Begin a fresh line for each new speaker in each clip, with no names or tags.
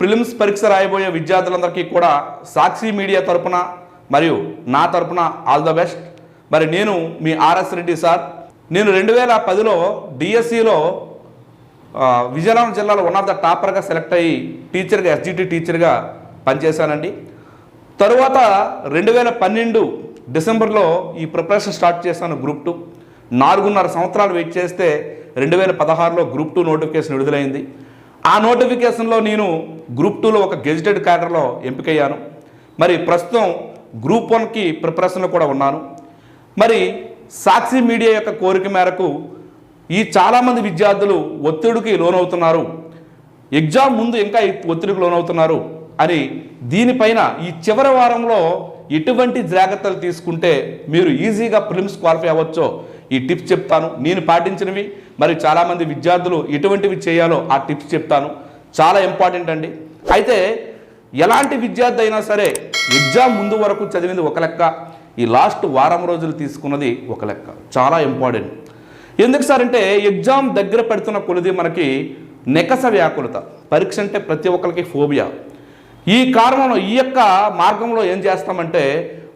Prelims పరీక్ష రాయబోయే విద్యార్థులందరికీ కూడా సాక్షి మీడియా తరపున మరియు నా తరపున ఆల్ ద బెస్ట్. మరి నేను మీ ఆర్ఎస్ రెడ్డి సార్. నేను 2010లో డిఎస్సిలో విజయనగరం జిల్లాలో వన్ ఆఫ్ ద టాపర్గా సెలెక్ట్ అయ్యి టీచర్గా ఎస్జిటి టీచర్గా పనిచేశానండి. తరువాత 2012 డిసెంబర్లో ఈ ప్రిపరేషన్ స్టార్ట్ చేశాను గ్రూప్ 2. 4.5 సంవత్సరాలు వెయిట్ చేస్తే 2016లో గ్రూప్ 2 నోటిఫికేషన్ విడుదలైంది. ఆ నోటిఫికేషన్లో నేను గ్రూప్ 2లో ఒక గెజిటెడ్ క్యాడర్లో ఎంపికయ్యాను. మరి ప్రస్తుతం గ్రూప్ 1కి ప్రిపరేషన్లో కూడా ఉన్నాను. మరి సాక్షి మీడియా యొక్క కోరిక మేరకు ఈ చాలామంది విద్యార్థులు ఒత్తిడికి లోనవుతున్నారు, ఎగ్జామ్ ముందు ఇంకా ఒత్తిడికి లోనవుతున్నారు అని దీనిపైన ఈ చివరి వారంలో ఎటువంటి జాగ్రత్తలు తీసుకుంటే మీరు ఈజీగా ప్రిలిమ్స్ క్వాలిఫై అవ్వచ్చో ఈ టిప్స్ చెప్తాను. నేను పాటించినవి మరి చాలామంది విద్యార్థులు ఎటువంటివి చేయాలో ఆ టిప్స్ చెప్తాను. చాలా ఇంపార్టెంట్ అండి. అయితే ఎలాంటి విద్యార్థి అయినా సరే ఎగ్జామ్ ముందు వరకు చదివింది ఒక లెక్క, ఈ లాస్ట్ వారం రోజులు తీసుకున్నది ఒక లెక్క. చాలా ఇంపార్టెంట్. ఎందుకు సార్ అంటే ఎగ్జామ్ దగ్గర పెడుతున్న కొలిది మనకి నెకస వ్యాకులత, పరీక్ష అంటే ప్రతి ఒక్కరికి ఫోబియా. ఈ కారణంలో ఈ యొక్క మార్గంలో ఏం చేస్తామంటే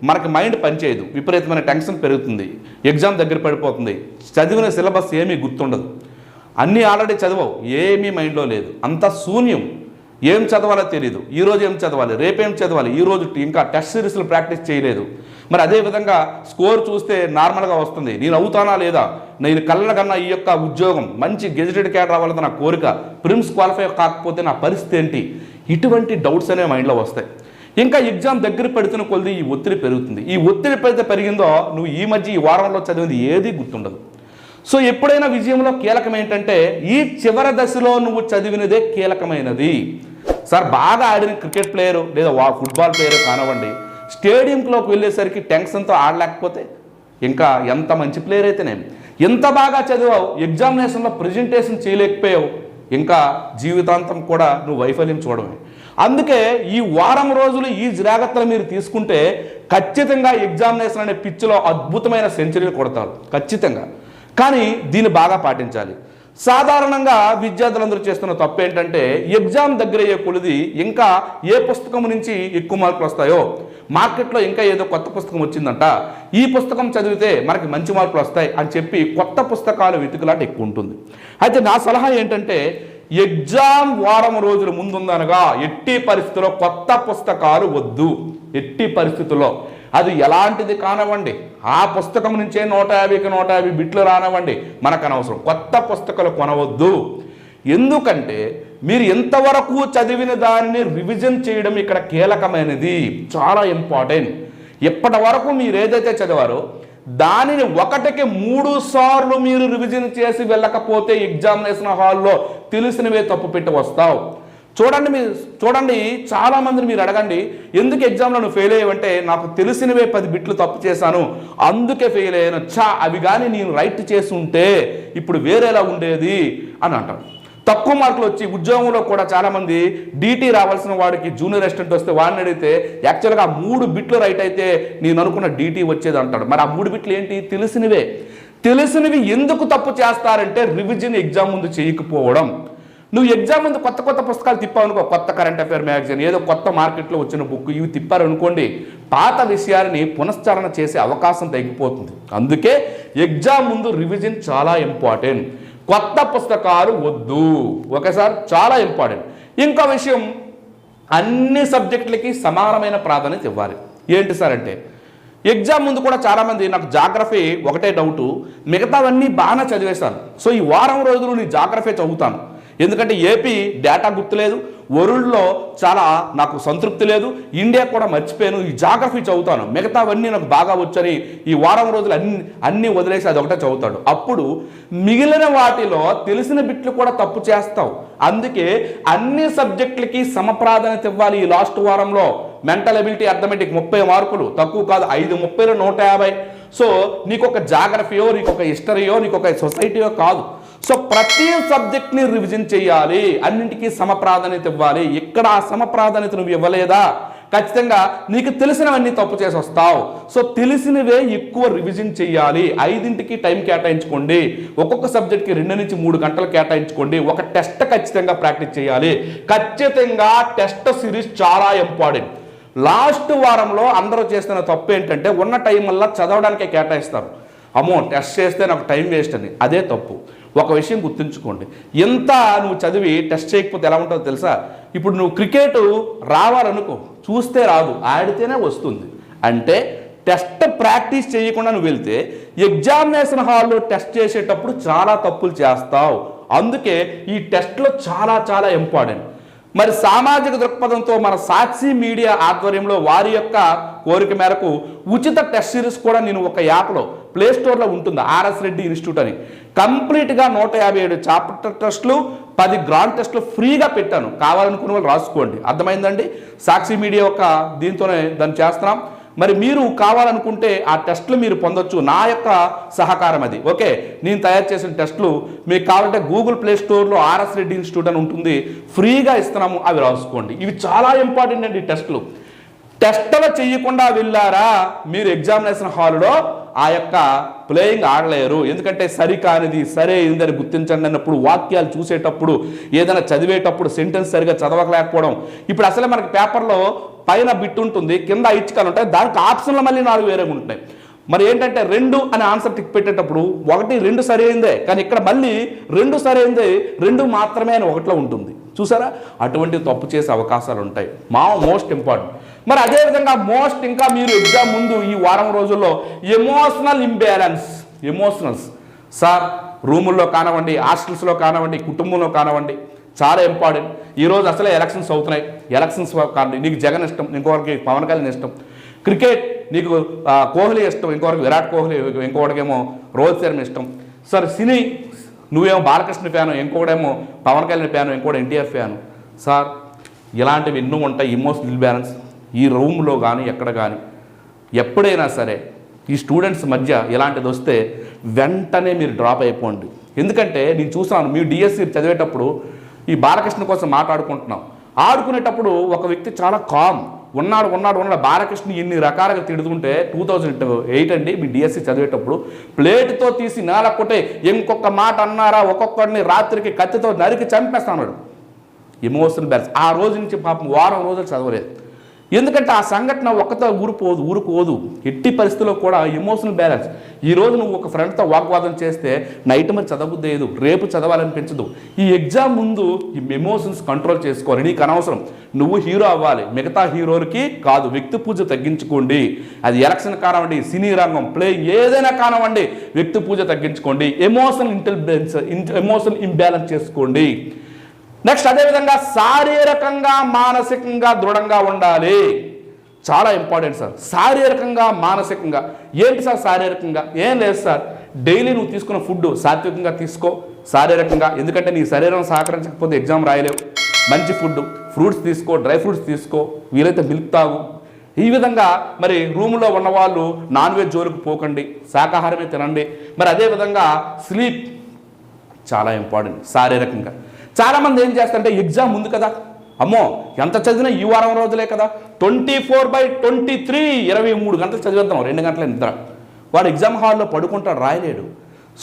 మనకి మైండ్ పనిచేయదు, విపరీతమైన టెన్షన్ పెరుగుతుంది, ఎగ్జామ్ దగ్గర పడిపోతుంది, చదివిన సిలబస్ ఏమీ గుర్తుండదు, అన్నీ ఆల్రెడీ చదివావు, ఏమీ మైండ్లో లేదు, అంత శూన్యం, ఏం చదవాలో తెలియదు, ఈరోజు ఏం చదవాలి, రేపేం చదవాలి, ఈరోజు ఇంకా టెస్ట్ సిరీస్లు ప్రాక్టీస్ చేయలేదు. మరి అదేవిధంగా స్కోర్ చూస్తే నార్మల్గా వస్తుంది, నేను అవుతానా లేదా, నేను కళ్ళ కన్నా ఈ యొక్క ఉద్యోగం మంచి గెజిటెడ్ క్యాడర్ అవ్వాలని నా కోరిక, ప్రిలిమ్స్ క్వాలిఫై కాకపోతే నా పరిస్థితి ఏంటి, ఇటువంటి డౌట్స్ అనేవి మైండ్లో వస్తాయి. ఇంకా ఎగ్జామ్ దగ్గర పెడుతున్న కొద్ది ఈ ఒత్తిడి పెరుగుతుంది. ఈ ఒత్తిడి పెరిగిందో నువ్వు ఈ మధ్య ఈ వారంలో చదివింది ఏది గుర్తుండదు. సో ఎప్పుడైనా విజయంలో కీలకం ఏంటంటే ఈ చివరి దశలో నువ్వు చదివినదే కీలకమైనది. సార్ బాగా ఆడిన క్రికెట్ ప్లేయరు లేదా ఫుట్బాల్ ప్లేయరు కానివ్వండి, స్టేడియంలోకి వెళ్ళేసరికి టెన్షన్తో ఆడలేకపోతే ఇంకా ఎంత మంచి ప్లేయర్ అయితేనేమి, ఎంత బాగా చదివావు ఎగ్జామినేషన్లో ప్రజెంటేషన్ చేయలేకపోయావు, ఇంకా జీవితాంతం కూడా నువ్వు వైఫల్యం చూడమే. అందుకే ఈ వారం రోజులు ఈ జాగ్రత్తలు మీరు తీసుకుంటే ఖచ్చితంగా ఎగ్జామినేషన్ అనే పిచ్చిలో అద్భుతమైన సెంచరీలు కొడతారు ఖచ్చితంగా. కానీ దీన్ని బాగా పాటించాలి. సాధారణంగా విద్యార్థులందరూ చేస్తున్న తప్పు ఏంటంటే ఎగ్జామ్ దగ్గర అయ్యే కొలిది ఇంకా ఏ పుస్తకం నుంచి ఎక్కువ మార్కులు వస్తాయో, మార్కెట్లో ఇంకా ఏదో కొత్త పుస్తకం వచ్చిందంట, ఈ పుస్తకం చదివితే మనకి మంచి మార్కులు వస్తాయి అని చెప్పి కొత్త పుస్తకాలు వెతుకులాట ఎక్కువ ఉంటుంది. అయితే నా సలహా ఏంటంటే ఎగ్జామ్ వారం రోజుల ముందుందనగా ఎట్టి పరిస్థితుల్లో కొత్త పుస్తకాలు వద్దు. ఎట్టి పరిస్థితుల్లో అది ఎలాంటిది కానివ్వండి, ఆ పుస్తకం నుంచే 150కి 150 బిట్లు రానివ్వండి, మనకు అనవసరం. కొత్త పుస్తకాలు కొనవద్దు. ఎందుకంటే మీరు ఎంతవరకు చదివిన దాన్ని రివిజన్ చేయడం ఇక్కడ కీలకమైనది, చాలా ఇంపార్టెంట్. ఇప్పటి వరకు మీరు ఏదైతే చదివారో దానిని 1కి 3 సార్లు మీరు రివిజన్ చేసి వెళ్ళకపోతే ఎగ్జామినేషన్ హాల్లో తెలిసినవే తప్పు పెట్టి వస్తావు. చూడండి చాలామందిని మీరు అడగండి, ఎందుకు ఎగ్జామ్లో నువ్వు ఫెయిల్ అయ్యావంటే నాకు తెలిసినవే 10 బిట్లు తప్పు చేశాను అందుకే ఫెయిల్ అయ్యాను, అవి కానీ నేను రైట్ చేసి ఉంటే ఇప్పుడు వేరేలా ఉండేది అని అంటారు. తక్కువ మార్కులు వచ్చి ఉద్యోగంలో కూడా చాలామంది డీటీ రావాల్సిన వాడికి జూనియర్ అసిస్టెంట్ వస్తే వాడిని అడిగితే యాక్చువల్గా 3 బిట్లు రైట్ అయితే నేను అనుకున్న డీటీ వచ్చేది అంటాడు. మరి ఆ 3 బిట్లు ఏంటి? తెలిసినవి ఎందుకు తప్పు చేస్తారంటే రివిజన్ ఎగ్జామ్ ముందు చేయకపోవడం. నువ్వు ఎగ్జామ్ ముందు కొత్త పుస్తకాలు తిప్పావనుకో, కొత్త కరెంట్ అఫైర్ మ్యాగజైన్, ఏదో కొత్త మార్కెట్లో వచ్చిన బుక్, ఇవి తిప్పారనుకోండి, పాత విషయాలని పునశ్చరణ చేసే అవకాశం తగ్గిపోతుంది. అందుకే ఎగ్జామ్ ముందు రివిజన్ చాలా ఇంపార్టెంట్. కొత్త పుస్తకాలు వద్దు. ఒకసారి చాలా ఇంపార్టెంట్. ఇంకో విషయం, అన్ని సబ్జెక్టులకి సమానమైన ప్రాధాన్యత ఇవ్వాలి. ఏంటి సార్ అంటే ఎగ్జామ్ ముందు కూడా చాలామంది నాకు జాగ్రఫీ ఒకటే డౌటు, మిగతావన్నీ బాగానే చదివేశాను, సో ఈ వారం రోజులు నేను జాగ్రఫీ చదువుతాను, ఎందుకంటే ఏపీ డేటా గుర్తులేదు, వరల్డ్లో చాలా నాకు సంతృప్తి లేదు, ఇండియా కూడా మర్చిపోయాను, ఈ జాగ్రఫీ చదువుతాను, మిగతావన్నీ నాకు బాగా వచ్చని ఈ వారం రోజులు అన్నీ వదిలేసి అది ఒకటే చదువుతాడు. అప్పుడు మిగిలిన వాటిలో తెలిసిన బిట్లు కూడా తప్పు చేస్తావు. అందుకే అన్ని సబ్జెక్టులకి సమప్రాధాన్యత ఇవ్వాలి. ఈ లాస్ట్ వారంలో మెంటల్ ఎబిలిటీ, అర్థమెటిక్ 30 మార్కులు, తక్కువ కాదు, 5 30లో 150. సో నీకు ఒక జాగ్రఫీయో, నీకు ఒక హిస్టరీయో, నీకు ఒక సొసైటీయో కాదు. సో ప్రతి సబ్జెక్ట్ని రివిజన్ చేయాలి, అన్నింటికీ సమప్రాధాన్యత ఇవ్వాలి. ఇక్కడ ఆ సమప్రాధాన్యత నువ్వు ఇవ్వలేదా ఖచ్చితంగా నీకు తెలిసినవన్నీ తప్పు చేసి వస్తావు. సో తెలిసినవే ఎక్కువ రివిజన్ చేయాలి. 5ంటికి టైం కేటాయించుకోండి. ఒక్కొక్క సబ్జెక్ట్కి 2 నుంచి 3 గంటలు కేటాయించుకోండి. ఒక టెస్ట్ ఖచ్చితంగా ప్రాక్టీస్ చేయాలి. ఖచ్చితంగా టెస్ట్ సిరీస్ చాలా ఇంపార్టెంట్. లాస్ట్ వారంలో అందరూ చేస్తున్న తప్పు ఏంటంటే ఉన్న టైం వల్ల చదవడానికే కేటాయిస్తారు. అమ్మో టెస్ట్ చేస్తే నాకు టైం వేస్ట్ అని. అదే తప్పు. ఒక విషయం గుర్తుంచుకోండి, ఎంత నువ్వు చదివి టెస్ట్ చేయకపోతే ఎలా ఉంటుందో తెలుసా? ఇప్పుడు నువ్వు క్రికెట్ రావాలనుకో, చూస్తే రాదు, ఆడితేనే వస్తుంది. అంటే టెస్ట్ ప్రాక్టీస్ చేయకుండా నువ్వు వెళ్తే ఎగ్జామినేషన్ హాల్లో టెస్ట్ చేసేటప్పుడు చాలా తప్పులు చేస్తావు. అందుకే ఈ టెస్ట్లో చాలా చాలా ఇంపార్టెంట్. మరి సామాజిక దృక్పథంతో మన సాక్షి మీడియా ఆధ్వర్యంలో వారి యొక్క కోరిక మేరకు ఉచిత టెస్ట్ సిరీస్ కూడా నేను ఒక యాప్లో ప్లేస్టోర్లో ఉంటుంది, ఆర్ఎస్ రెడ్డి ఇన్స్టిట్యూట్ అని. కంప్లీట్గా 157 చాప్టర్ టెస్టులు, 10 గ్రాండ్ టెస్టులు ఫ్రీగా పెట్టాను. కావాలనుకున్న వాళ్ళు రాసుకోండి. అర్థమైందండి? సాక్షి మీడియా యొక్క దీంతోనే దాన్ని చేస్తున్నాం. మరి మీరు కావాలనుకుంటే ఆ టెస్టులు మీరు పొందొచ్చు. నా యొక్క సహకారం అది. ఓకే, నేను తయారు చేసిన టెస్టులు మీకు కావాలంటే గూగుల్ ప్లే స్టోర్లో ఆర్ఎస్ రెడ్డి ఇన్స్టిట్యూట్ అని ఉంటుంది, ఫ్రీగా ఇస్తున్నాము. అవి రాసుకోండి. ఇవి చాలా ఇంపార్టెంట్ అండి. టెస్టులు చేయకుండా వెళ్ళారా మీరు ఎగ్జామినేషన్ హాల్లో ఆ యొక్క ప్లేయింగ్ ఆడలేరు. ఎందుకంటే సరికానిది సరైనదని గుర్తించండి అన్నప్పుడు, వాక్యాలు చూసేటప్పుడు, ఏదైనా చదివేటప్పుడు సెంటెన్స్ సరిగా చదవలేకపోవడం. ఇప్పుడు అసలే మనకి పేపర్లో పైన బిట్ ఉంటుంది, కింద ఐచ్ఛికాలు ఉంటాయి, దానికి ఆప్షన్లు మళ్ళీ 4 వేరేగా ఉంటాయి. మరి ఏంటంటే 2 అని ఆన్సర్ టిక్ పెట్టేటప్పుడు 1, 2 సరైందే, కానీ ఇక్కడ మళ్ళీ 2 సరైందే, 2 మాత్రమే అని 1లో ఉంటుంది. చూసారా? అటువంటి తప్పు చేసే అవకాశాలు ఉంటాయి. Most important. మరి అదేవిధంగా ఇంకా మీరు ఎగ్జామ్ ముందు ఈ వారం రోజుల్లో ఎమోషనల్ ఎమోషనల్స్ సార్, రూముల్లో కానివ్వండి, హాస్టల్స్లో కానివ్వండి, కుటుంబంలో కానివ్వండి, చాలా ఇంపార్టెంట్. ఈరోజు అసలే ఎలక్షన్స్ అవుతున్నాయి. ఎలక్షన్స్ కాదు, నీకు జగన్ ఇష్టం, ఇంకొకరికి పవన్ కళ్యాణ్ ఇష్టం. క్రికెట్ నీకు కోహ్లీ ఇష్టం, ఇంకొకరికి విరాట్ కోహ్లీ, ఇంకొకటికేమో రోహిత్ శర్మ ఇష్టం. సార్ సినీ నువ్వేమో బాలకృష్ణ ఫ్యాను, ఇంకొకడేమో పవన్ కళ్యాణ్ ఫ్యాను, ఇంకోటి ఎన్టీఆర్ ఫ్యాను. సార్ ఇలాంటివి ఎన్నో ఉంటాయి. ఇమోషనల్ బ్యాలెన్స్ ఈ రూమ్లో కానీ ఎక్కడ కానీ ఎప్పుడైనా సరే ఈ స్టూడెంట్స్ మధ్య ఇలాంటిది వస్తే వెంటనే మీరు డ్రాప్ అయిపోండి. ఎందుకంటే నేను చూస్తున్నాను, మీరు డిఎస్సి చదివేటప్పుడు ఈ బాలకృష్ణ కోసం మాట్లాడుకుంటున్నాం. ఆడుకునేటప్పుడు ఒక వ్యక్తి చాలా కామ్ ఉన్నాడు. బాలకృష్ణ ఎన్ని రకాలుగా తిడుతుంటే 2008 అండి మీ డిఎస్సి చదివేటప్పుడు ప్లేట్తో తీసి నేలకొట్టే, ఇంకొక మాట అన్నారా ఒక్కొక్కడిని రాత్రికి కత్తితో నరికి చంపేస్తాను. Emotional balance. ఆ రోజు నుంచి పాపం వారం రోజులు చదవలేదు. ఎందుకంటే ఆ సంఘటన ఒక్కతో ఊరుకోదు. ఎట్టి పరిస్థితుల్లో కూడా ఎమోషనల్ బ్యాలెన్స్. ఈరోజు నువ్వు ఒక ఫ్రెండ్తో వాగ్వాదం చేస్తే నైట్ మరి చదవబుద్ధి లేదు, రేపు చదవాలనిపించదు. ఈ ఎగ్జామ్ ముందు ఈ ఎమోషన్స్ కంట్రోల్ చేసుకోవాలి. నీకు అనవసరం, నువ్వు హీరో అవ్వాలి, మిగతా హీరోలకి కాదు. వ్యక్తి పూజ తగ్గించుకోండి. అది ఎలక్షన్ కానివ్వండి, సినీ రంగం, ప్లే ఏదైనా కానివ్వండి, వ్యక్తి పూజ తగ్గించుకోండి. ఎమోషనల్ ఇంబ్యాలెన్స్ చేసుకోండి. నెక్స్ట్ అదేవిధంగా శారీరకంగా మానసికంగా దృఢంగా ఉండాలి. చాలా ఇంపార్టెంట్ సార్. శారీరకంగా మానసికంగా ఏంటి సార్? శారీరకంగా ఏం లేదు సార్, డైలీ నువ్వు తీసుకున్న ఫుడ్ సాత్వికంగా తీసుకో. శారీరకంగా, ఎందుకంటే నీ శరీరం సహకరించకపోతే ఎగ్జామ్ రాయలేవు. మంచి ఫుడ్, ఫ్రూట్స్ తీసుకో, డ్రై ఫ్రూట్స్ తీసుకో, వీలైతే మిల్క్ తాగు. ఈ విధంగా మరి రూమ్లో ఉన్నవాళ్ళు నాన్ వెజ్ జోలికి పోకండి, శాకాహారమే తినండి. మరి అదేవిధంగా స్లీప్ చాలా ఇంపార్టెంట్. శారీరకంగా చాలామంది ఏం చేస్తారంటే ఎగ్జామ్ ఉంది కదా, అమ్మో ఎంత చదివినా ఈ వారం రోజులే కదా, 24/23 23 గంటలు చదివేద్దాం, 2 గంటల నిద్ర. వాడు ఎగ్జామ్ హాల్లో పడుకుంటాడు, రాయలేడు.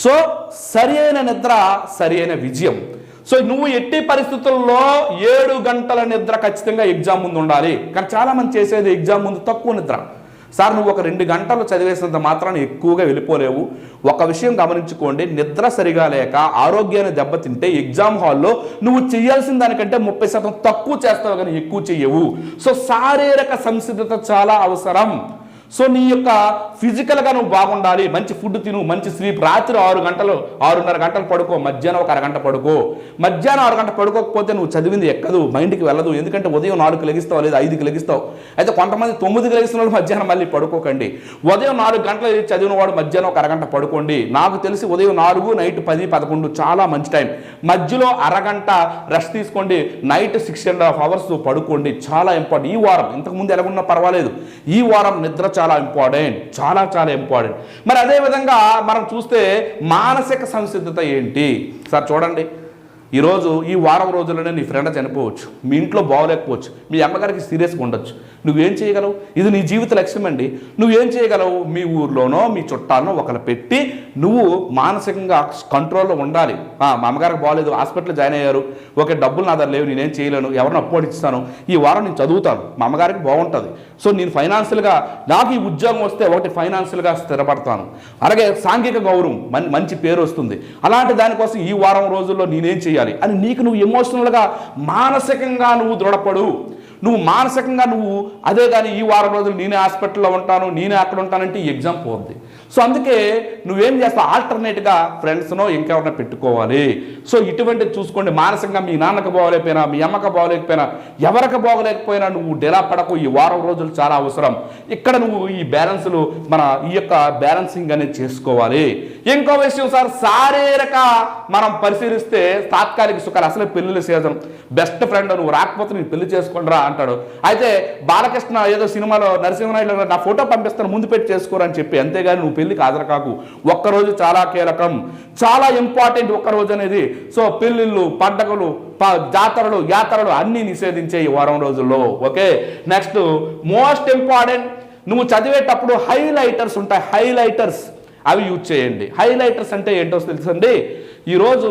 సో సరి అయిన నిద్ర సరి అయిన విజయం. సో నువ్వు ఎట్టి పరిస్థితుల్లో 7 గంటల నిద్ర ఖచ్చితంగా ఎగ్జామ్ ముందు ఉండాలి. కానీ చాలామంది చేసేది ఎగ్జామ్ ముందు తక్కువ నిద్ర. సార్ నువ్వు ఒక 2 గంటలు చదివేసినంత మాత్రాన్ని ఎక్కువగా వెళ్ళిపోలేవు. ఒక విషయం గమనించుకోండి, నిద్ర సరిగా లేక ఆరోగ్యాన్ని దెబ్బతింటే ఎగ్జామ్ హాల్లో నువ్వు చేయాల్సిన దానికంటే 30% తక్కువ చేస్తావు, కానీ ఎక్కువ చెయ్యవు. సో శారీరక సంసిద్ధత చాలా అవసరం. సో నీ యొక్క ఫిజికల్గా నువ్వు బాగుండాలి. మంచి ఫుడ్ తిను, మంచి స్లీప్. రాత్రి 6:30 గంటలు పడుకో, మధ్యాహ్నం ఒక అరగంట పడుకో. మధ్యాహ్నం 6 గంట పడుకోకపోతే నువ్వు చదివింది ఎక్కదు, మైండ్కి వెళ్ళదు. ఎందుకంటే ఉదయం 4కి లెగిస్తావు, లేదా 5కి లెగిస్తావు. అయితే కొంతమంది 9కి లెగిస్తున్న వాళ్ళు మధ్యాహ్నం మళ్ళీ పడుకోకండి. ఉదయం 4 గంటలు చదివిన వాడు మధ్యాహ్నం ఒక అరగంట పడుకోండి. నాకు తెలిసి ఉదయం 4, నైట్ 10, 11 చాలా మంచి టైం. మధ్యలో అరగంట రెస్ట్ తీసుకోండి. నైట్ 6.5 అవర్స్ పడుకోండి. చాలా ఇంపార్టెంట్. ఈ వారం ఇంతకుముందు ఎలాగున్నా పర్వాలేదు, ఈ వారం నిద్ర చాలా ఇంపార్టెంట్, చాలా చాలా ఇంపార్టెంట్. మరి అదేవిధంగా మనం చూస్తే మానసిక సంసిద్ధత ఏంటి సార్? చూడండి, ఈరోజు ఈ వారం రోజుల్లోనే నీ ఫ్రెండ్ చనిపోవచ్చు, మీ ఇంట్లో బాగోలేకపోవచ్చు, మీ అమ్మగారికి సీరియస్గా ఉండొచ్చు. నువ్వేం చేయగలవు? ఇది నీ జీవిత లక్ష్యం అండి. నువ్వేం చేయగలవు? మీ ఊర్లోనో మీ చుట్టాలనో ఒకరు పెట్టి నువ్వు మానసికంగా కంట్రోల్లో ఉండాలి. మా అమ్మగారికి బాగోలేదు, హాస్పిటల్లో జాయిన్ అయ్యారు, ఓకే డబ్బులు నా దగ్గర లేవు, నేనేం చేయలేను, ఎవరిని అప్పోడిస్తాను, ఈ వారం నేను చదువుతాను, మా అమ్మగారికి బాగుంటుంది, సో నేను ఫైనాన్షియల్గా నాకు ఈ ఉద్యోగం వస్తే ఒకటి ఫైనాన్షియల్గా స్థిరపడతాను, అలాగే సాంఘిక గౌరవం మంచి పేరు వస్తుంది, అలాంటి దానికోసం ఈ వారం రోజుల్లో నేనేం చేయాలి అని నీకు నువ్వు ఎమోషనల్గా మానసికంగా నువ్వు దృఢపడు. నువ్వు మానసికంగా నువ్వు అదే కానీ ఈ వారం రోజులు నేనే హాస్పిటల్లో ఉంటాను, నేనే అక్కడ ఉంటానంటే ఈ ఎగ్జామ్ పోద్ది. సో అందుకే నువ్వేం చేస్తావు? ఆల్టర్నేట్గా ఫ్రెండ్స్నో ఇంకెవరైనా పెట్టుకోవాలి. సో ఇటువంటిది చూసుకోండి. మానసికంగా మీ నాన్నకు బాగోలేకపోయినా, మీ అమ్మకు బాగోలేకపోయినా, ఎవరికి బాగోలేకపోయినా నువ్వు డెలా పడకు. ఈ వారం రోజులు చాలా అవసరం. ఇక్కడ నువ్వు ఈ బ్యాలెన్స్లు ఈ యొక్క బ్యాలెన్సింగ్ అనేది చేసుకోవాలి. ఇంకో విషయం సార్, శారీరక మనం పరిశీలిస్తే తాత్కాలిక సుఖాలు. అసలే పెళ్ళిళ్ళ సీజన్, బెస్ట్ ఫ్రెండ్ నువ్వు రాకపోతే నేను పెళ్లి చేసుకుంటారా అంటాడు. అయితే బాలకృష్ణ ఏదో సినిమాలో నరసింహనాయుడు నా ఫోటో పంపిస్తాను ముందు పెట్టి చేసుకోరని చెప్పి, అంతేగాని నువ్వు పెళ్లికి హాజరు కాకు. ఒక్కరోజు చాలా కీలకం, చాలా ఇంపార్టెంట్ ఒక్కరోజు అనేది. సో పెళ్ళిళ్ళు, పండగలు, జాతరలు, యాత్రలు అన్నీ నిషేధించే ఈ వారం రోజుల్లో. ఓకే, నెక్స్ట్ మోస్ట్ ఇంపార్టెంట్, నువ్వు చదివేటప్పుడు హైలైటర్స్ ఉంటాయి, హైలైటర్స్ అవి యూజ్ చేయండి. హైలైటర్స్ అంటే ఏంటో తెలుసండి? ఈరోజు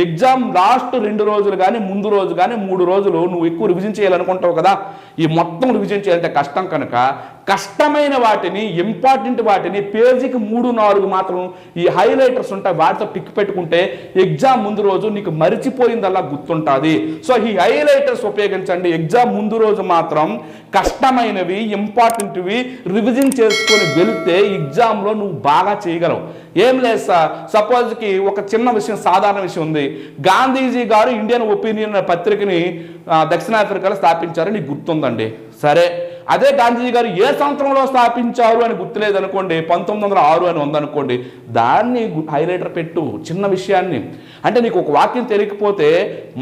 ఎగ్జామ్ లాస్ట్ 2 రోజులు కానీ ముందు రోజు కానీ 3 రోజులు నువ్వు ఎక్కువ రివిజన్ చేయాలనుకుంటావు కదా. ఈ మొత్తం రివిజన్ చేయాలంటే కష్టం కనుక కష్టమైన వాటిని, ఇంపార్టెంట్ వాటిని పేజీకి 3-4 మాత్రం ఈ హైలైటర్స్ ఉంటాయి, వాటితో టిక్ పెట్టుకుంటే ఎగ్జామ్ ముందు రోజు నీకు మరిచిపోయిందల్లా గుర్తుంటుంది. సో ఈ హైలైటర్స్ ఉపయోగించండి. ఎగ్జామ్ ముందు రోజు మాత్రం కష్టమైనవి, ఇంపార్టెంట్వి రివిజన్ చేసుకొని వెళ్తే ఎగ్జామ్లో నువ్వు బాగా చేయగలవు. ఏం లేదు సార్, సపోజ్కి ఒక చిన్న విషయం, సాధారణ విషయం ఉంది. గాంధీజీ గారు ఇండియన్ ఒపీనియన్ పత్రికని దక్షిణాఫ్రికాలో స్థాపించారు, నీకు గుర్తుందండి. సరే, అదే గాంధీజీ గారు ఏ సంవత్సరంలో స్థాపించారు అని గుర్తులేదు అనుకోండి, 1906 అని ఉందనుకోండి, దాన్ని హైలైటర్ పెట్టు. చిన్న విషయాన్ని అంటే నీకు ఒక వాక్యం తెలియకపోతే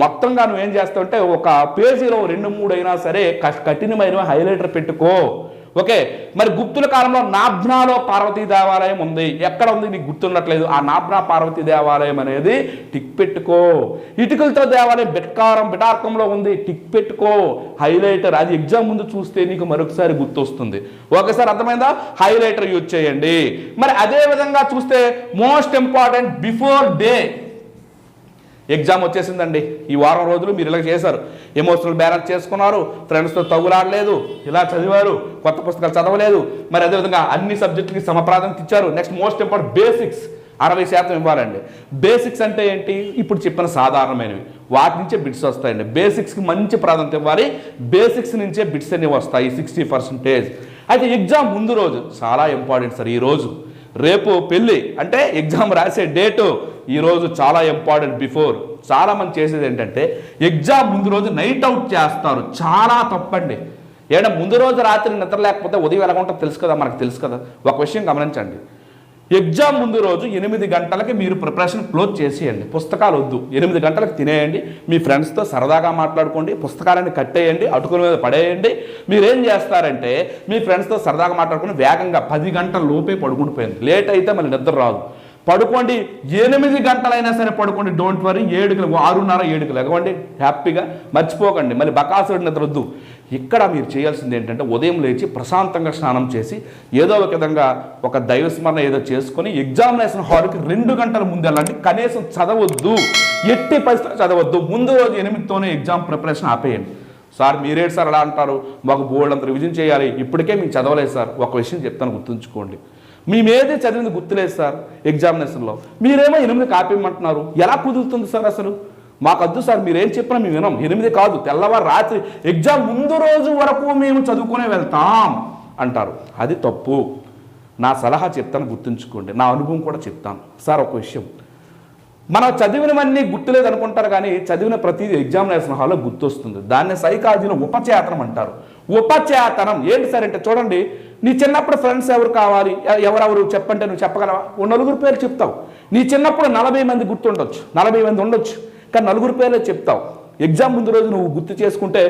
మొత్తంగా నువ్వేం చేస్తావు అంటే ఒక పేజీలో 2-3 అయినా సరే కఠినమైన హైలైటర్ పెట్టుకో. ఓకే, మరి గుప్తుల కాలంలో నాబ్నాలో పార్వతీ దేవాలయం ఉంది, ఎక్కడ ఉంది నీకు గుర్తున్నట్లేదు. ఆ నాబ్నా పార్వతీ దేవాలయం అనేది టిక్ పెట్టుకో. ఇటుకలతో దేవాలయం బిటార్కంలో ఉంది, టిక్ పెట్టుకో. హైలైటర్ అది ఎగ్జామ్ ముందు చూస్తే నీకు మరొకసారి గుర్తొస్తుంది. ఒకసారి అర్థమైందా? హైలైటర్ యూజ్ చేయండి. మరి అదే విధంగా చూస్తే most important before day. Exam వచ్చేసిందండి, ఈ వారం రోజులు మీరు ఇలా చేశారు, ఎమోషనల్ బ్యాలెన్స్ చేసుకున్నారు, ఫ్రెండ్స్తో తగులాడలేదు, ఇలా చదివారు, కొత్త పుస్తకాలు చదవలేదు, మరి అదేవిధంగా అన్ని సబ్జెక్టులకి సమప్రాధాన్యత ఇచ్చారు. నెక్స్ట్ మోస్ట్ ఇంపార్టెంట్ బేసిక్స్ 60% ఇవ్వాలండి. బేసిక్స్ అంటే ఏంటి? ఇప్పుడు చెప్పిన సాధారణమైనవి, వాటి నుంచే బిట్స్ వస్తాయండి. బేసిక్స్కి మంచి ప్రాధాన్యత ఇవ్వాలి. బేసిక్స్ నుంచే బిట్స్ అన్ని వస్తాయి 60%. అయితే ఎగ్జామ్ ముందు రోజు చాలా ఇంపార్టెంట్ సార్. ఈరోజు రేపు పెళ్ళి అంటే ఎగ్జామ్ రాసే డేటు ఈరోజు చాలా ఇంపార్టెంట్. బిఫోర్ చాలామంది చేసేది ఏంటంటే ఎగ్జామ్ ముందు రోజు నైట్ అవుట్ చేస్తారు, చాలా తప్పండి. ఏడా ముందు రోజు రాత్రి నిద్ర లేకపోతే ఉదయం ఎలా ఉంటుందో తెలుసు కదా, మనకు తెలుసు కదా. ఒక విషయం గమనించండి, ఎగ్జామ్ ముందు రోజు 8 గంటలకి మీరు ప్రిపరేషన్ క్లోజ్ చేసేయండి. పుస్తకాలు వద్దు, 8 గంటలకు తినేయండి, మీ ఫ్రెండ్స్తో సరదాగా మాట్లాడుకోండి, పుస్తకాలని కట్టేయండి, అటుకుల మీద పడేయండి. మీరేం చేస్తారంటే మీ ఫ్రెండ్స్తో సరదాగా మాట్లాడుకుని వేగంగా 10 గంటల లోపే పడుకుండిపోయింది. లేట్ అయితే మళ్ళీ నిద్ర రాదు. పడుకోండి, 8 గంటలైనా సరే పడుకోండి, డోంట్ వరీ. 6:30-7 లెగవండి, హ్యాపీగా మర్చిపోకండి. మళ్ళీ బకాసుడి నిద్ర వద్దు. ఇక్కడ మీరు చేయాల్సింది ఏంటంటే ఉదయం లేచి ప్రశాంతంగా స్నానం చేసి ఏదో ఒక విధంగా ఒక దైవస్మరణ ఏదో చేసుకొని ఎగ్జామినేషన్ హాల్కి 2 గంటల ముందు వెళ్ళండి. కనీసం చదవద్దు, ఎట్టి పరిస్థితుల్లో చదవద్దు. ముందు రోజు 8తోనే ఎగ్జామ్ ప్రిపరేషన్ ఆపేయండి. సార్ మీరేంటి సార్ అలా అంటారు, మాకు బోర్డు అంత రివిజన్ చేయాలి, ఇప్పటికే మీకు చదవలేదు సార్. ఒక విషయం చెప్తాను, గుర్తుంచుకోండి. మేమేదే చదివింది గుర్తులేదు సార్ ఎగ్జామినేషన్లో, మీరేమో 8 కాపీమంటున్నారు, ఎలా కుదురుతుంది సార్? అసలు మాకు వద్దు సార్, మీరేం చెప్పినా మేము వినం. 8 కాదు, తెల్లవారు రాత్రి ఎగ్జామ్ ముందు రోజు వరకు మేము చదువుకునే వెళ్తాం అంటారు. అది తప్పు. నా సలహా చెప్తాను, గుర్తుంచుకోండి. నా అనుభవం కూడా చెప్తాను సార్. ఒక విషయం, మనం చదివినవన్నీ గుర్తులేదు అనుకుంటారు, కానీ చదివిన ప్రతిదీ ఎగ్జామినేషన్ హాల్లో గుర్తొస్తుంది. దాన్ని సైకాలజీలో ఉపచేతనం అంటారు. ఉపచేతనం ఏంటి సార్ అంటే, చూడండి, నీ చిన్నప్పుడు ఫ్రెండ్స్ ఎవరు కావాలి, ఎవరెవరు చెప్పంటే నువ్వు చెప్పగలవా? 9 పేర్లు చెప్తావు. నీ చిన్నప్పుడు 40 మంది గుర్తుండొచ్చు, 40 మంది ఉండొచ్చు, కానీ 9 పేర్లే చెప్తావు. ఎగ్జామ్ ముందు రోజు నువ్వు గుర్తు చేసుకుంటే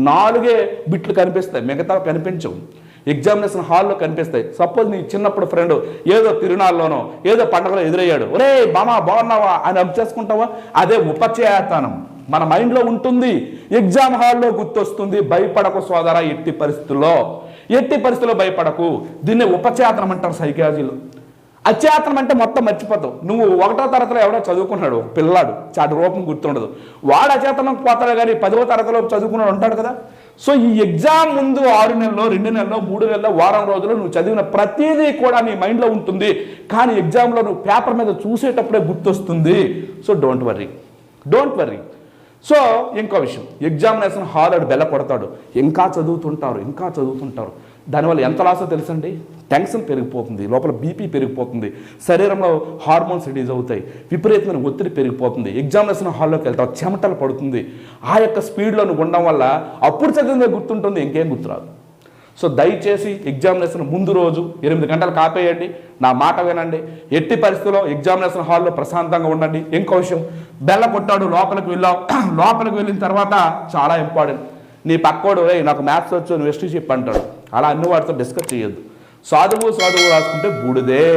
4 బిట్లు కనిపిస్తాయి, మిగతా కనిపించవు. ఎగ్జామినేషన్ హాల్లో కనిపిస్తాయి. సపోజ్ నీ చిన్నప్పుడు ఫ్రెండ్ ఏదో తిరునాళ్ళలోనో ఏదో పండుగలో ఎదురయ్యాడు, ఒరే బామా బాగున్నావా అని అప్ చేసుకుంటావా? అదే ఉపచేతనం మన మైండ్లో ఉంటుంది, ఎగ్జామ్ హాల్లో గుర్తొస్తుంది. భయపడకు సోదరా, ఎట్టి పరిస్థితుల్లో భయపడకు. దీన్ని ఉపచేతనం అంటారు సైకాలజీలో. అచేతనం అంటే మొత్తం మర్చిపోతావు. నువ్వు 1వ తరగతిలో ఎవడో చదువుకున్నాడు, ఒక పిల్లాడు, చాటి రూపం గుర్తుండదు, వాడు అచేతనం పోతాడు. కానీ 10వ తరగతిలో చదువుకున్నాడు ఉంటాడు కదా. సో ఈ ఎగ్జామ్ ముందు 6 నెలల్లో 2 నెలల్లో 3 నెలల్లో వారం రోజుల్లో నువ్వు చదివిన ప్రతిదీ కూడా నీ మైండ్లో ఉంటుంది. కానీ ఎగ్జామ్లో నువ్వు పేపర్ మీద చూసేటప్పుడే గుర్తొస్తుంది. So don't worry. సో ఇంకో విషయం, ఎగ్జామినేషన్ హాల్ ఆడు బెల్ల కొడతాడు, ఇంకా చదువుతుంటారు. దానివల్ల ఎంత లాసో తెలుసండి? టెన్షన్ పెరిగిపోతుంది, లోపల బీపీ పెరిగిపోతుంది, శరీరంలో హార్మోన్స్ రిలీజ్ అవుతాయి, విపరీతమైన ఒత్తిడి పెరిగిపోతుంది. ఎగ్జామినేషన్ హాల్లోకి వెళ్తావు, చెమటలు పడుతుంది. ఆ యొక్క స్పీడ్లో నువ్వు ఉండడం వల్ల అప్పుడు చదివిందే గుర్తుంటుంది, ఇంకేం గుర్తురాదు. సో దయచేసి ఎగ్జామినేషన్ ముందు రోజు 8 గంటలు కాపేయండి, నా మాట వినండి. ఎట్టి పరిస్థితుల్లో ఎగ్జామినేషన్ హాల్లో ప్రశాంతంగా ఉండండి. ఇంకో విషయం, బెల్ల కొట్టాడు, లోపలికి వెళ్ళిన తర్వాత చాలా ఇంపార్టెంట్, నీ పక్కోడు నాకు మ్యాథ్స్ వచ్చు నువ్వు హిస్టరీ చెప్పి అంటాడు. అలా అన్ని వాటితో డిస్కస్ చేయొద్దు. చదువు రాసుకుంటే బూడిదే.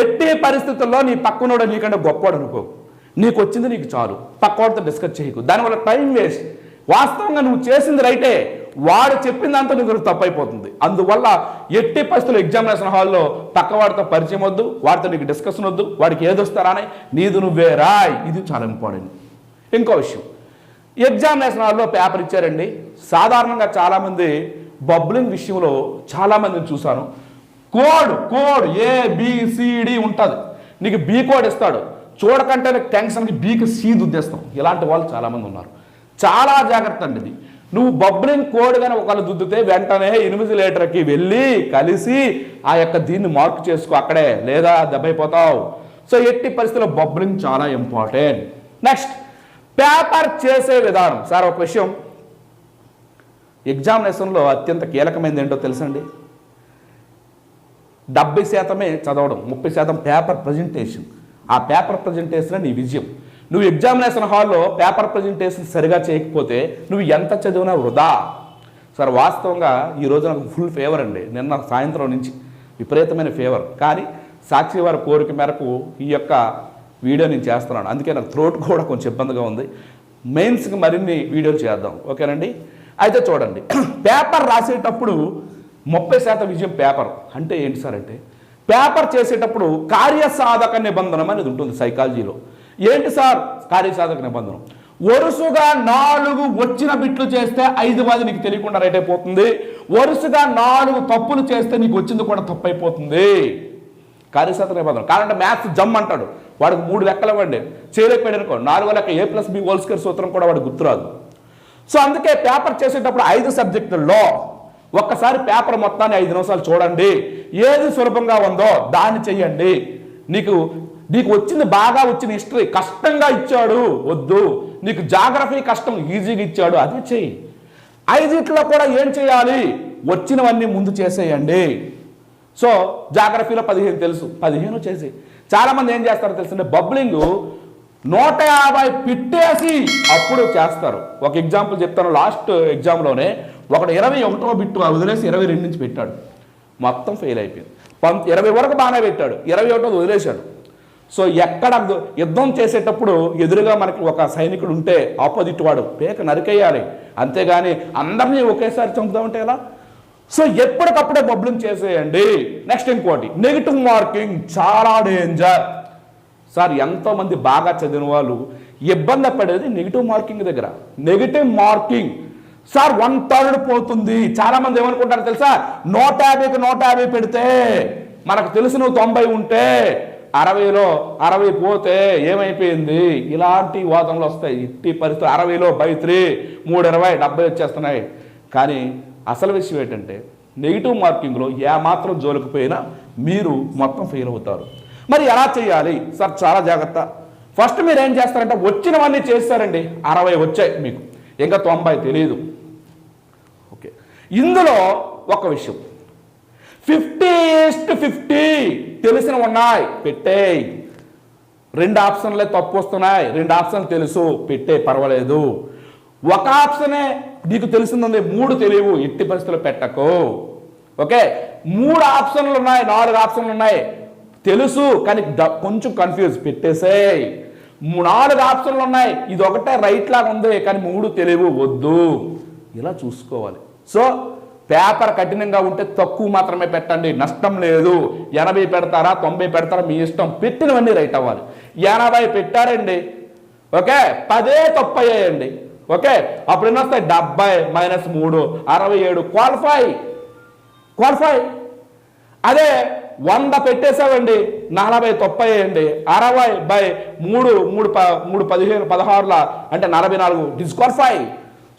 ఎట్టి పరిస్థితుల్లో నీ పక్కనోడు నీకంటే గొప్పవాడు అనుకో, నీకు వచ్చింది నీకు చాలు, పక్కవాడితో డిస్కస్ చేయకు. దానివల్ల టైం వేస్ట్. వాస్తవంగా నువ్వు చేసింది రైటే, వాడు చెప్పిందంతా నీకు తప్పైపోతుంది. అందువల్ల ఎట్టి పరిస్థితుల్లో ఎగ్జామినేషన్ హాల్లో పక్కవాడితో పరిచయం వద్దు, వాడితో నీకు డిస్కషన్ వద్దు, వాడికి ఏదొస్తారా అని నీది నువ్వే రాయ్. ఇది చాలా ఇంపార్టెంట్. ఇంకో విషయం, ఎగ్జామినేషన్ హాల్లో పేపర్ ఇచ్చారండి. సాధారణంగా చాలామంది బబ్లింగ్ విషయంలో చాలామందిని చూశాను. కోడ్ ABCD ఉంటుంది, నీకు బీ కోడ్ ఇస్తాడు, చూడకంటే టెన్షన్కి బీకి సి దుద్దేస్తాం. ఇలాంటి వాళ్ళు చాలామంది ఉన్నారు. చాలా జాగ్రత్త అండి ఇది. నువ్వు బబ్లింగ్ కోడ్ కానీ ఒకళ్ళు దుద్దితే వెంటనే ఇన్విజిలేటర్కి వెళ్ళి కలిసి ఆ యొక్క దీన్ని మార్క్ చేసుకో అక్కడే, లేదా దెబ్బైపోతావు. సో ఎట్టి పరిస్థితుల్లో బబ్లింగ్ చాలా ఇంపార్టెంట్. నెక్స్ట్, పేపర్ చేసే విధానం. సార్ ఒక విషయం, ఎగ్జామినేషన్లో అత్యంత కీలకమైనది ఏంటో తెలుసండి? 70% చదవడం, 30% పేపర్ ప్రజెంటేషన్. ఆ పేపర్ ప్రజెంటేషన్ నీ విజయం. నువ్వు ఎగ్జామినేషన్ హాల్లో పేపర్ ప్రజెంటేషన్ సరిగా చేయకపోతే నువ్వు ఎంత చదివినా వృధా. సార్ వాస్తవంగా ఈరోజు నాకు ఫుల్ ఫేవర్ అండి, నిన్న సాయంత్రం నుంచి విపరీతమైన ఫేవర్. కానీ సాక్షి వారి కోరిక మేరకు ఈ యొక్క వీడియో నేను చేస్తున్నాను. అందుకే నాకు థ్రోట్ కూడా కొంచెం ఇబ్బందిగా ఉంది. మెయిన్స్కి మరిన్ని వీడియోలు చేద్దాం, ఓకేనండి? అయితే చూడండి, పేపర్ రాసేటప్పుడు 30% విజయం. పేపర్ అంటే ఏంటి సార్ అంటే, పేపర్ చేసేటప్పుడు కార్యసాధక నిబంధన అనేది ఉంటుంది సైకాలజీలో. ఏంటి సార్ కార్యసాధక నిబంధన? వరుసగా 4 వచ్చిన బిట్లు చేస్తే 5వ నీకు తెలియకుండా రైట్ అయిపోతుంది. వరుసగా 4 తప్పులు చేస్తే నీకు వచ్చింది కూడా తప్పు అయిపోతుంది. కార్యసాధక నిబంధన. కాదంటే మ్యాథ్స్ జమ్ అంటాడు, వాడికి 3 లెక్కలు ఇవ్వండి, చేయలేకపోయాడు అనుకో, 4వ లెక్క A+B² సూత్రం కూడా వాడికి గుర్తురాదు. సో అందుకే పేపర్ చేసేటప్పుడు 5 సబ్జెక్టుల్లో ఒక్కసారి పేపర్ మొత్తాన్ని 5 నిమిషాలు చూడండి. ఏది సులభంగా ఉందో దాన్ని చెయ్యండి. నీకు వచ్చింది బాగా వచ్చిన హిస్టరీ కష్టంగా ఇచ్చాడు వద్దు, నీకు జాగ్రఫీ కష్టం ఈజీగా ఇచ్చాడు అది చెయ్యి. 5 కూడా ఏం చేయాలి? వచ్చినవన్నీ ముందు చేసేయండి. సో జాగ్రఫీలో 15 తెలుసు, 15 చేసి. చాలామంది ఏం చేస్తారో తెలుసంటే, బబ్లింగ్ 150 పెట్టేసి అప్పుడు చేస్తారు. ఒక ఎగ్జాంపుల్ చెప్తాను. లాస్ట్ ఎగ్జామ్లోనే ఒకడు 21వ బిట్టు వదిలేసి 22 నుంచి పెట్టాడు, మొత్తం ఫెయిల్ అయిపోయింది. 20 వరకు బాగానే పెట్టాడు, 21వ వదిలేశాడు. సో ఎక్కడ యుద్ధం చేసేటప్పుడు ఎదురుగా మనకి ఒక సైనికుడు ఉంటే ఆపోజిట్ వాడు పేక నరికేయాలి, అంతేగాని అందరినీ ఒకేసారి చంపుదామంటే ఎలా? సో ఎప్పటికప్పుడే బబ్లింగ్ చేసేయండి. నెక్స్ట్ ఇంకోటి, నెగిటివ్ మార్కింగ్ చాలా డేంజర్. సార్ ఎంతోమంది బాగా చదివిన వాళ్ళు ఇబ్బంది పడేది నెగిటివ్ మార్కింగ్ దగ్గర. నెగిటివ్ మార్కింగ్ సార్ 1/3 పోతుంది. చాలామంది ఏమనుకుంటారు తెలుసా, 150కి 150 పెడితే మనకు తెలిసి నువ్వు 90 ఉంటే 60లో 60 పోతే ఏమైపోయింది, ఇలాంటి వాదనలు వస్తాయి. ఇట్టి పరిస్థితి 60లో by 3 320 70 వచ్చేస్తున్నాయి. కానీ అసలు విషయం ఏంటంటే, నెగిటివ్ మార్కింగ్లో ఏమాత్రం జోలికిపోయినా మీరు మొత్తం ఫెయిల్ అవుతారు. మరి ఎలా చేయాలి సార్? చాలా జాగ్రత్త. ఫస్ట్ మీరు ఏం చేస్తారంటే, వచ్చినవన్నీ చేస్తారండి, 60 వచ్చాయి మీకు, ఇంకా 90 తెలియదు. ఓకే, ఇందులో ఒక విషయం, 50:50 తెలిసిన ఉన్నాయి పెట్టేయి. 2 ఆప్షన్లే తప్పు వస్తున్నాయి, 2 ఆప్షన్లు తెలుసు పెట్టే, పర్వాలేదు. ఒక ఆప్షనే నీకు తెలిసింది 3 తెలియవు, ఎట్టి పరిస్థితుల్లో పెట్టకు. ఓకే, 3 ఆప్షన్లు ఉన్నాయి, 4 ఆప్షన్లు ఉన్నాయి, తెలుసు కానీ కొంచెం కన్ఫ్యూజ్, పెట్టేసేయ్. 4 ఆప్షన్లు ఉన్నాయి, ఇది ఒకటే రైట్ లాగా ఉంది కానీ 3 తెలియవు, వద్దు. ఇలా చూసుకోవాలి. సో పేపర్ కఠినంగా ఉంటే తక్కువ మాత్రమే పెట్టండి, నష్టం లేదు. 80 పెడతారా 90 పెడతారా మీ ఇష్టం, పెట్టినవన్నీ రైట్ అవ్వాలి. 80 పెట్టారండి, ఓకే, 10 తప్పు అయ్యాయండి. ఓకే, అప్పుడు ఎన్ని వస్తాయి? 70 - 3 67, క్వాలిఫై. అదే 100 పెట్టేసావండి, 40 తప్పు అయ్యాయండి. 60/3 15 16 అంటే 44, డిస్క్వాలిఫై.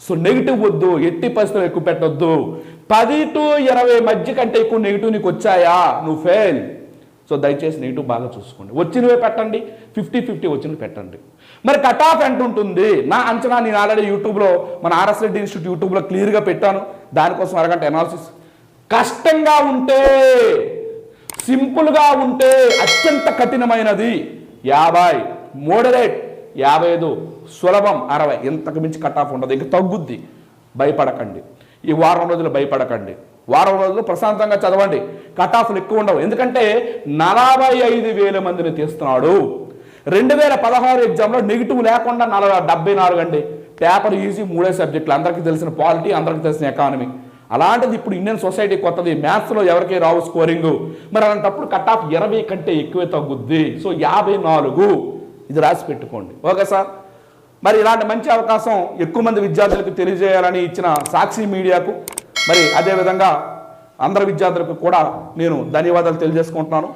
సో నెగిటివ్ వద్దు, ఎట్టి పరిస్థితులు ఎక్కువ పెట్టొద్దు. 10 to 20 మధ్య కంటే ఎక్కువ నెగిటివ్ నీకు వచ్చాయా, నువ్వు ఫెయిల్. సో దయచేసి నెగిటివ్ బాగా చూసుకోండి, వచ్చినవే పెట్టండి, 50-50 వచ్చినవి పెట్టండి. మరి కట్ ఆఫ్ ఎంత ఉంటుంది నా అంచనా? నేను ఆల్రెడీ యూట్యూబ్లో, మన ఆర్ఎస్ రెడ్డి ఇన్స్టిట్యూట్ యూట్యూబ్లో క్లియర్గా పెట్టాను, దానికోసం అరగంట అనాలిసిస్. కష్టంగా ఉంటే, సింపుల్గా ఉంటే అత్యంత కఠినమైనది 50, మోడరేట్ 55, సులభం 60, ఇంతకు మించి కట్ ఆఫ్ ఉండదు, ఇంక తగ్గుద్ది. భయపడకండి, ఈ వారం రోజులు భయపడకండి, వారం రోజులు ప్రశాంతంగా చదవండి. కట్ ఆఫ్లు ఎక్కువ ఉండవు, ఎందుకంటే 45,000 మందిని తీస్తున్నాడు. 2016 ఎగ్జామ్లో నెగిటివ్ లేకుండా 74 అండి. పేపర్ ఈజీ, 3 సబ్జెక్టులు, అందరికీ తెలిసిన పాలిటీ, అందరికీ తెలిసిన ఎకానమీ. అలాంటిది ఇప్పుడు ఇండియన్ సొసైటీ కొత్తది, మ్యాథ్స్లో ఎవరికి రావు స్కోరింగు. మరి అలాంటప్పుడు కట్ ఆఫ్ 20 కంటే ఎక్కువే తగ్గుద్ది. సో 54 ఇది రాసి పెట్టుకోండి. ఓకే సార్, మరి ఇలాంటి మంచి అవకాశం ఎక్కువ మంది విద్యార్థులకు తెలియజేయాలని ఇచ్చిన సాక్షి మీడియాకు, మరి అదేవిధంగా అందరి విద్యార్థులకు కూడా నేను ధన్యవాదాలు తెలియజేసుకుంటున్నాను.